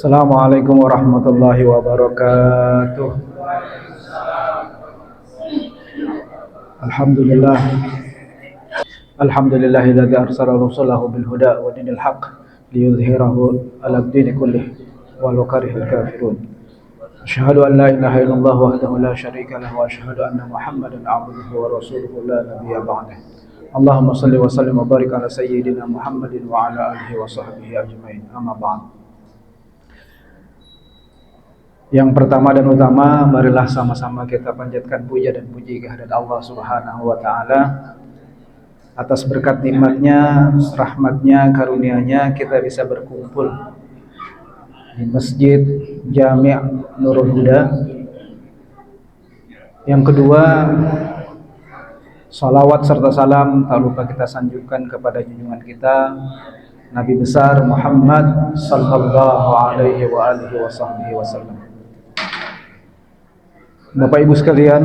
Assalamualaikum warahmatullahi wabarakatuh. Alhamdulillah. Alhamdulillahilladzi arsala rasulahu bil huda wa dinil haqq liyudhhirahu 'ala ad-dini kullih walau karihal kafirun. Asyhadu an la ilaha illallah wahdahu la syarika lahu wa asyhadu anna Muhammadan 'abduhu wa rasuluhu la nabiyya ba'dah. Allahumma shalli wa sallim wa barik ala sayyidina Muhammadin wa ala alihi wa sahbihi ajmain. Amma ba'd. Yang pertama dan utama, marilah sama-sama kita panjatkan puja dan puji kehadirat Allah Subhanahu wa taala atas berkat nikmatnya, rahmatnya, karunia-Nya kita bisa berkumpul di Masjid Jami' Nurul Huda. Yang kedua, salawat serta salam tak lupa kita sanjungkan kepada junjungan kita Nabi besar Muhammad sallallahu alaihi wa alihi wasallam. Bapak Ibu sekalian,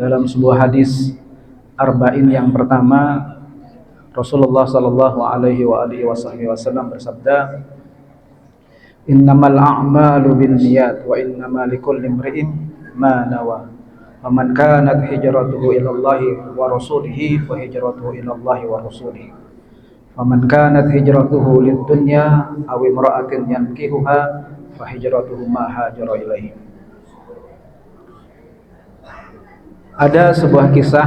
dalam sebuah hadis arba'in yang pertama, Rasulullah sallallahu alaihi wa alihi wasallam bersabda, "Innamal a'malu binniyat wa innamal likulli imri'in ma nawa. Faman kanat hijratuhu ila Allahi wa rasulihi fa hijratuhu ila Allahi wa rasulihi. Faman kanat hijratuhu lid-dunya aw imra'atin yankihuha fa hijratuhu ma hajara ilaihi." Ada sebuah kisah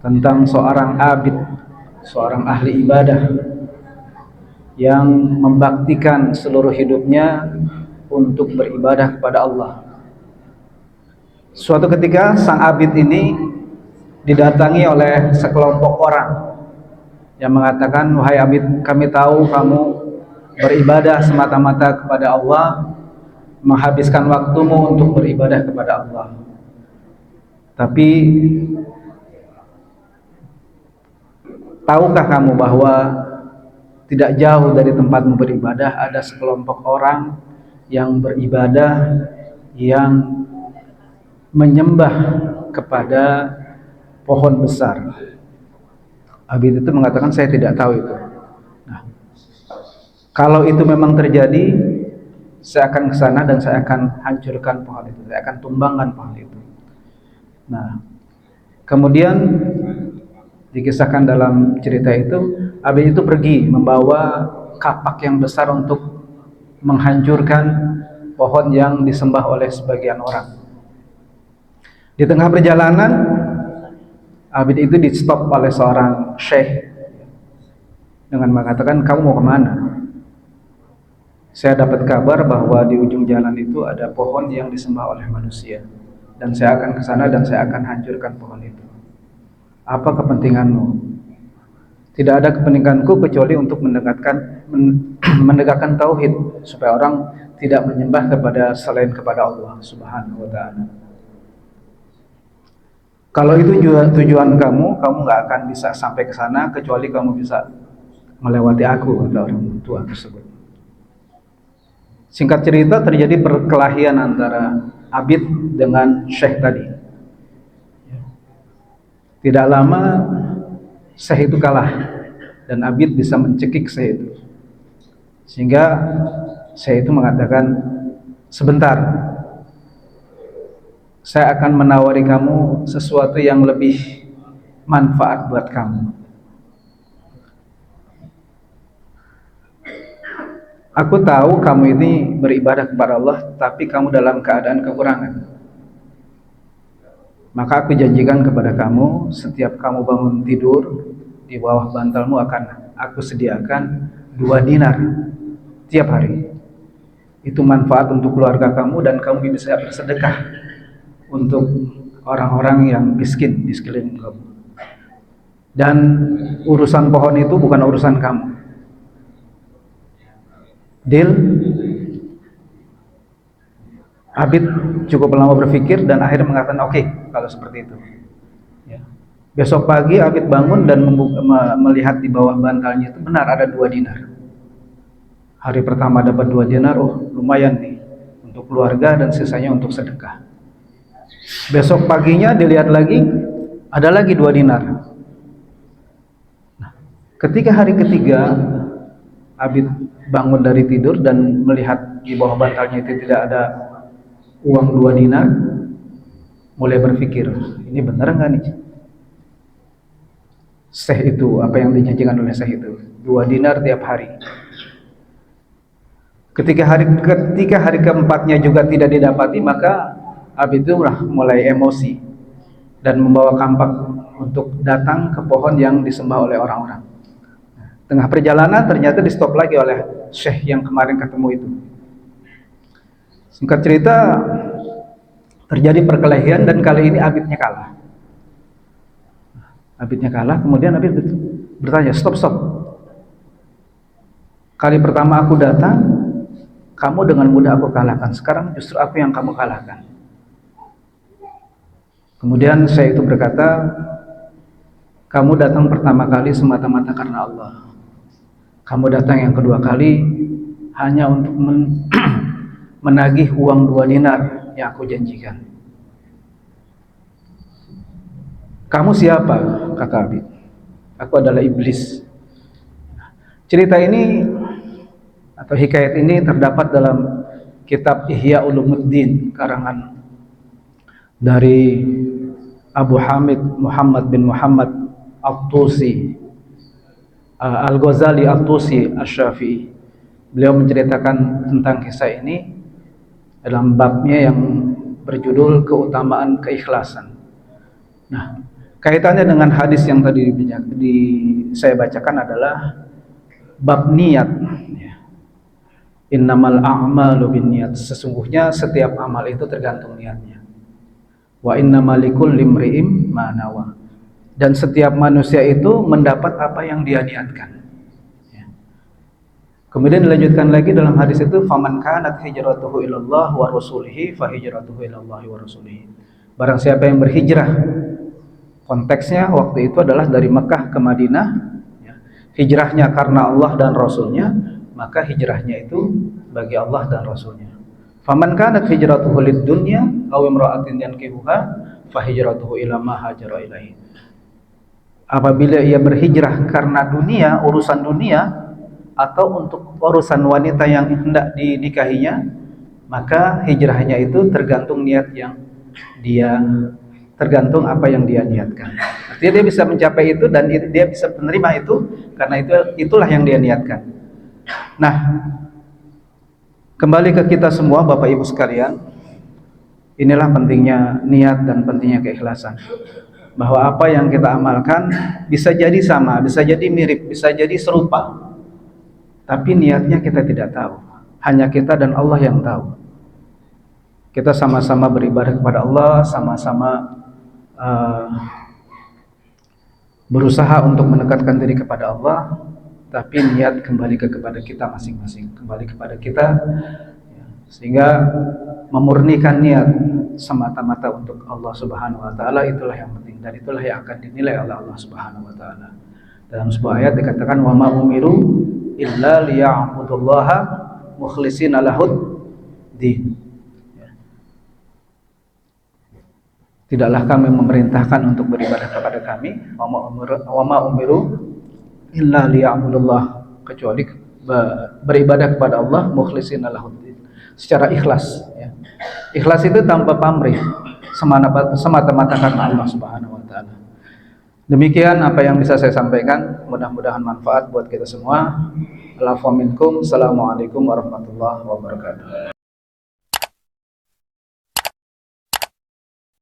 tentang seorang abid, seorang ahli ibadah yang membaktikan seluruh hidupnya untuk beribadah kepada Allah. Suatu ketika sang abid ini didatangi oleh sekelompok orang yang mengatakan, "Wahai abid, kami tahu kamu beribadah semata-mata kepada Allah, menghabiskan waktumu untuk beribadah kepada Allah. Tapi tahukah kamu bahwa tidak jauh dari tempatmu beribadah ada sekelompok orang yang beribadah, yang menyembah kepada pohon besar?" Abid itu mengatakan, "Saya tidak tahu itu." Nah, kalau itu memang terjadi, saya akan ke sana dan saya akan hancurkan pohon itu, saya akan tumbangkan pohon itu. Nah, kemudian dikisahkan dalam cerita itu, Abid itu pergi membawa kapak yang besar untuk menghancurkan pohon yang disembah oleh sebagian orang. Di tengah perjalanan, Abid itu di stop oleh seorang syekh dengan mengatakan, "Kamu mau kemana? Saya dapat kabar bahwa di ujung jalan itu ada pohon yang disembah oleh manusia, dan saya akan ke sana dan saya akan hancurkan pohon itu. Apa kepentinganmu?" "Tidak ada kepentinganku kecuali untuk menegakkan tauhid supaya orang tidak menyembah kepada selain kepada Allah Subhanahu wa taala. Kalau itu tujuan kamu nggak akan bisa sampai ke sana kecuali kamu bisa melewati aku," kata orang tua tersebut. Singkat cerita, terjadi perkelahian antara Abid dengan syekh tadi. Tidak lama syekh itu kalah dan Abid bisa mencekik syekh itu, sehingga syekh itu mengatakan, "Sebentar, saya akan menawari kamu sesuatu yang lebih manfaat buat kamu. Aku tahu kamu ini beribadah kepada Allah, tapi kamu dalam keadaan kekurangan. Maka aku janjikan kepada kamu, setiap kamu bangun tidur, di bawah bantalmu akan aku sediakan 2 dinar tiap hari. Itu manfaat untuk keluarga kamu dan kamu bisa bersedekah untuk orang-orang yang miskin di sekeliling kamu. Dan urusan pohon itu bukan urusan kamu. Deal?" Abid cukup lama berpikir dan akhirnya mengatakan, "Oke, kalau seperti itu." Ya. Besok pagi Abid bangun dan melihat di bawah bantalnya itu benar ada 2 dinar. Hari pertama dapat 2 dinar, oh lumayan nih untuk keluarga dan sisanya untuk sedekah. Besok paginya dilihat lagi, ada lagi 2 dinar. Nah, ketika hari ketiga Abid bangun dari tidur dan melihat di bawah bantalnya itu tidak ada uang 2 dinar, mulai berpikir, ini benar nggak nih? Syekh itu, apa yang dijanjikan oleh Syekh itu, 2 dinar tiap hari. Ketika hari keempatnya juga tidak didapati, maka Abid itu mulai emosi dan membawa kampak untuk datang ke pohon yang disembah oleh orang-orang. Tengah perjalanan ternyata di stop lagi oleh Syekh yang kemarin ketemu itu. Singkat cerita, terjadi perkelahian dan kali ini Abidnya kalah. Abidnya kalah, kemudian Abid bertanya, stop. Kali pertama aku datang, kamu dengan mudah aku kalahkan. Sekarang justru aku yang kamu kalahkan. Kemudian saya itu berkata, kamu datang pertama kali semata-mata karena Allah. Kamu datang yang kedua kali hanya untuk menagih uang 2 dinar yang aku janjikan. Kamu siapa? Kata Abid. Aku adalah iblis. Cerita ini atau hikayat ini terdapat dalam kitab Ihya Ulumuddin karangan dari Abu Hamid Muhammad bin Muhammad At-Tusi Al-Ghazali At-Tusi Asy-Syafi'i. Beliau menceritakan tentang kisah ini dalam babnya yang berjudul keutamaan keikhlasan. Nah, kaitannya dengan hadis yang tadi saya bacakan adalah bab niat. Innamal a'malu binniyat. Sesungguhnya setiap amal itu tergantung niatnya. Wa innamal likulli imri'in ma nawa. Dan setiap manusia itu mendapat apa yang dia niatkan. Kemudian dilanjutkan lagi dalam hadis itu, faman kanat hijratuhu ilallah wa rasulihi fa hijratuhu ilallahi wa rasulihi. Barang siapa yang berhijrah, konteksnya waktu itu adalah dari Mekah ke Madinah, hijrahnya karena Allah dan Rasulnya, maka hijrahnya itu bagi Allah dan Rasulnya. Faman kanat hijratuhu lid dunya aw imra'atin yankihuha fa hijratuhu ila ma hajara ilaihi. Apabila ia berhijrah karena dunia, urusan dunia, atau untuk urusan wanita yang hendak dinikahinya, maka hijrahnya itu tergantung niat yang tergantung apa yang dia niatkan. Artinya dia bisa mencapai itu dan dia bisa menerima itu karena itulah yang dia niatkan. Nah, kembali ke kita semua Bapak Ibu sekalian, inilah pentingnya niat dan pentingnya keikhlasan. Bahwa apa yang kita amalkan bisa jadi sama, bisa jadi mirip, bisa jadi serupa, tapi niatnya kita tidak tahu. Hanya kita dan Allah yang tahu. Kita sama-sama beribadah kepada Allah, sama-sama berusaha untuk mendekatkan diri kepada Allah, tapi niat kembali kepada kita masing-masing, kembali kepada kita, sehingga memurnikan niat semata-mata untuk Allah Subhanahu wa taala, itulah yang penting dan itulah yang akan dinilai oleh Allah Subhanahu wa taala. Dalam sebuah ayat dikatakan wa ma umiru illa liya'budullaha mukhlishina lahud din. Tidaklah kami memerintahkan untuk beribadah kepada kami, wa ma umiru illa liya'budullah, kecuali beribadah kepada Allah mukhlishina lahud din, secara ikhlas, ya. Ikhlas itu tanpa pamrih, semata-mata karena Allah Subhanahu wa taala. Demikian apa yang bisa saya sampaikan, mudah-mudahan manfaat buat kita semua. Assalamualaikum warahmatullahi wabarakatuh.